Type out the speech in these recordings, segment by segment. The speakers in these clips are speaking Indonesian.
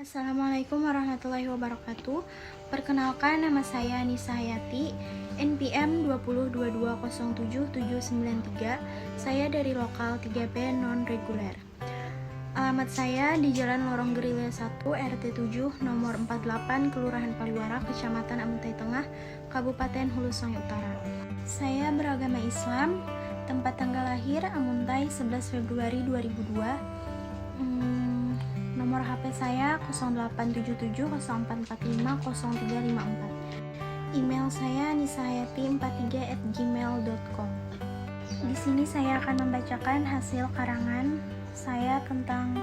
Assalamualaikum warahmatullahi wabarakatuh. Perkenalkan, nama saya Nisa Hayati, NPM 202207793. Saya dari lokal 3B non-reguler. Alamat saya di Jalan Lorong Gerilya 1, RT 7, nomor 48, Kelurahan Paliwara, Kecamatan Amuntai Tengah, Kabupaten Hulu Sungai Utara. Saya beragama Islam, tempat tanggal lahir Amuntai 11 Februari 2002. Nomor HP saya 087704450354. Email saya nisahayati43@gmail.com. Di sini saya akan membacakan hasil karangan saya tentang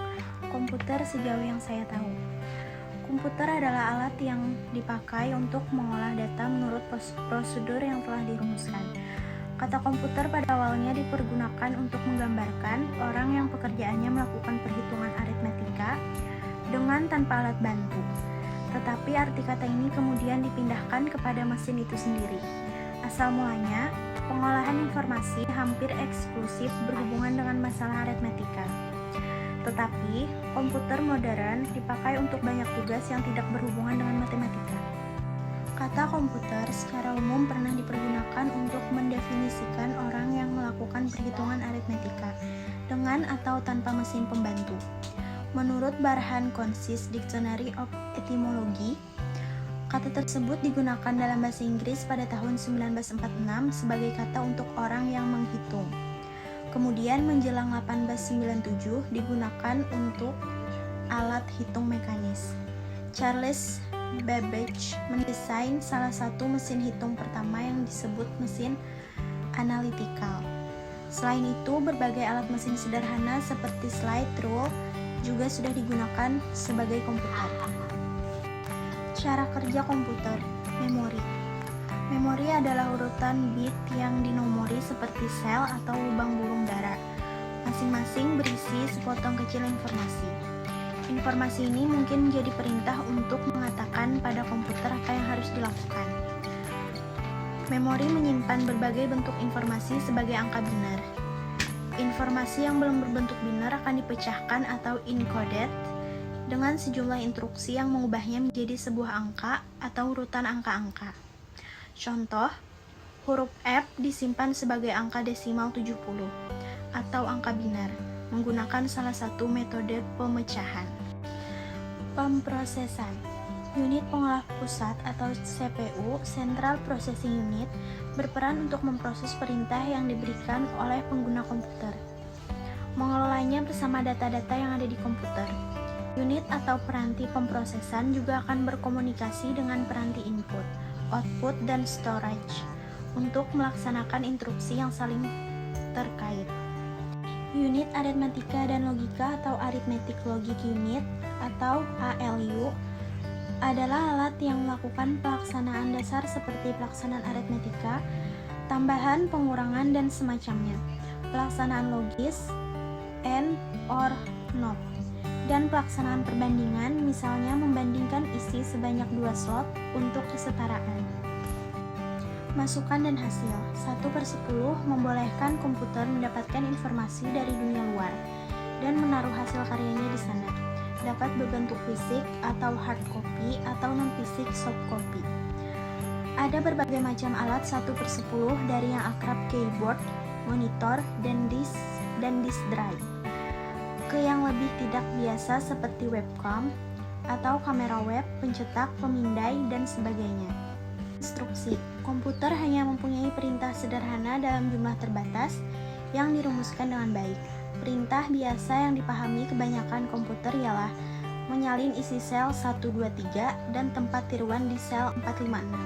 komputer sejauh yang saya tahu. Komputer adalah alat yang dipakai untuk mengolah data menurut prosedur yang telah dirumuskan. Kata komputer pada awalnya dipergunakan untuk menggambarkan orang yang pekerjaannya melakukan perhitungan aritmetika dengan tanpa alat bantu. Tetapi arti kata ini kemudian dipindahkan kepada mesin itu sendiri. Asal mulanya, pengolahan informasi hampir eksklusif berhubungan dengan masalah aritmetika. Tetapi, komputer modern dipakai untuk banyak tugas yang tidak berhubungan dengan matematika. Kata komputer secara umum pernah dipergunakan untuk mendefinisikan orang yang melakukan perhitungan aritmetika dengan atau tanpa mesin pembantu. Menurut Barhan Consis Dictionary of Etymology, kata tersebut digunakan dalam bahasa Inggris pada tahun 1946 sebagai kata untuk orang yang menghitung. Kemudian menjelang 1897 digunakan untuk alat hitung mekanis. Charles Babbage mendesain salah satu mesin hitung pertama yang disebut mesin analytical. Selain itu, berbagai alat mesin sederhana seperti slide rule juga sudah digunakan sebagai komputer. Cara kerja komputer. Memori. Memori adalah urutan bit yang dinomori seperti sel atau lubang burung dara. Masing-masing berisi sepotong kecil informasi. Informasi ini mungkin menjadi perintah untuk mengatakan pada komputer apa yang harus dilakukan. Memori menyimpan berbagai bentuk informasi sebagai angka binar. Informasi yang belum berbentuk binar akan dipecahkan atau encoded dengan sejumlah instruksi yang mengubahnya menjadi sebuah angka atau urutan angka-angka. Contoh, huruf F disimpan sebagai angka desimal 70 atau angka binar menggunakan salah satu metode pemecahan. Pemrosesan. Unit pengolah pusat atau CPU, Central Processing Unit, berperan untuk memproses perintah yang diberikan oleh pengguna komputer. Mengelolanya bersama data-data yang ada di komputer. Unit atau peranti pemrosesan juga akan berkomunikasi dengan peranti input, output, dan storage untuk melaksanakan instruksi yang saling terkait. Unit aritmatika dan logika atau Arithmetic Logic Unit atau ALU adalah alat yang melakukan pelaksanaan dasar seperti pelaksanaan aritmetika, tambahan, pengurangan, dan semacamnya, pelaksanaan logis, and or not, dan pelaksanaan perbandingan, misalnya membandingkan isi sebanyak 2 slot untuk kesetaraan. Masukan dan hasil. 1/10 membolehkan komputer mendapatkan informasi dari dunia luar dan menaruh hasil karyanya di sana. Dapat berbentuk fisik atau hard copy atau non-fisik soft copy. Ada berbagai macam alat 1/10 dari yang akrab keyboard, monitor, dan disk drive, ke yang lebih tidak biasa seperti webcam atau kamera web, pencetak, pemindai, dan sebagainya. Instruksi. Komputer hanya mempunyai perintah sederhana dalam jumlah terbatas yang dirumuskan dengan baik. Perintah biasa yang dipahami kebanyakan komputer ialah menyalin isi sel 123 dan tempat tiruan di sel 456,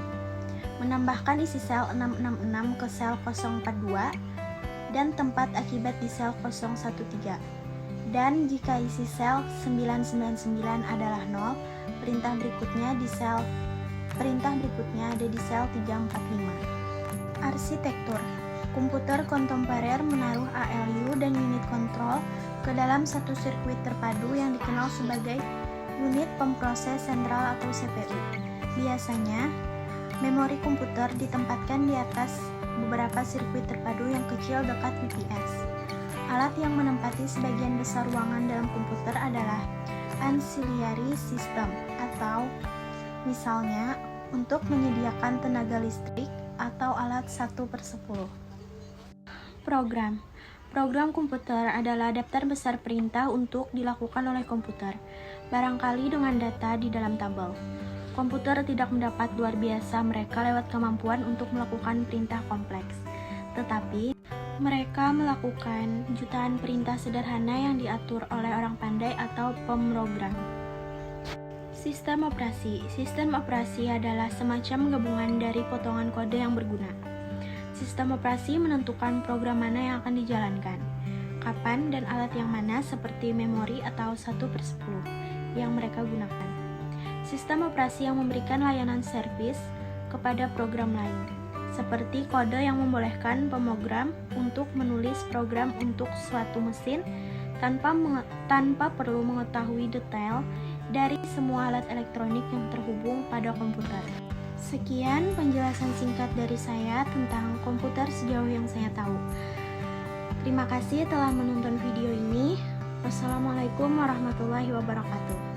menambahkan isi sel 666 ke sel 042 dan tempat akibat di sel 013. Dan jika isi sel 999 adalah 0, perintah berikutnya ada di sel 345. Arsitektur. Komputer kontemporer menaruh ALU dan unit kontrol ke dalam satu sirkuit terpadu yang dikenal sebagai unit pemproses sentral atau CPU. Biasanya, memori komputer ditempatkan di atas beberapa sirkuit terpadu yang kecil dekat UPS. Alat yang menempati sebagian besar ruangan dalam komputer adalah ancillary system, atau misalnya untuk menyediakan tenaga listrik atau alat 1/10. Program komputer adalah daftar besar perintah untuk dilakukan oleh komputer, barangkali dengan data di dalam tabel. Komputer tidak mendapat luar biasa mereka lewat kemampuan untuk melakukan perintah kompleks, tetapi mereka melakukan jutaan perintah sederhana yang diatur oleh orang pandai atau pemrogram. Sistem operasi adalah semacam gabungan dari potongan kode yang berguna. Sistem operasi menentukan program mana yang akan dijalankan, kapan dan alat yang mana seperti memori atau 1/10 yang mereka gunakan. Sistem operasi yang memberikan layanan servis kepada program lain, seperti kode yang membolehkan pemrogram untuk menulis program untuk suatu mesin tanpa perlu mengetahui detail dari semua alat elektronik yang terhubung pada komputer. Sekian penjelasan singkat dari saya tentang komputer sejauh yang saya tahu. Terima kasih telah menonton video ini. Wassalamualaikum warahmatullahi wabarakatuh.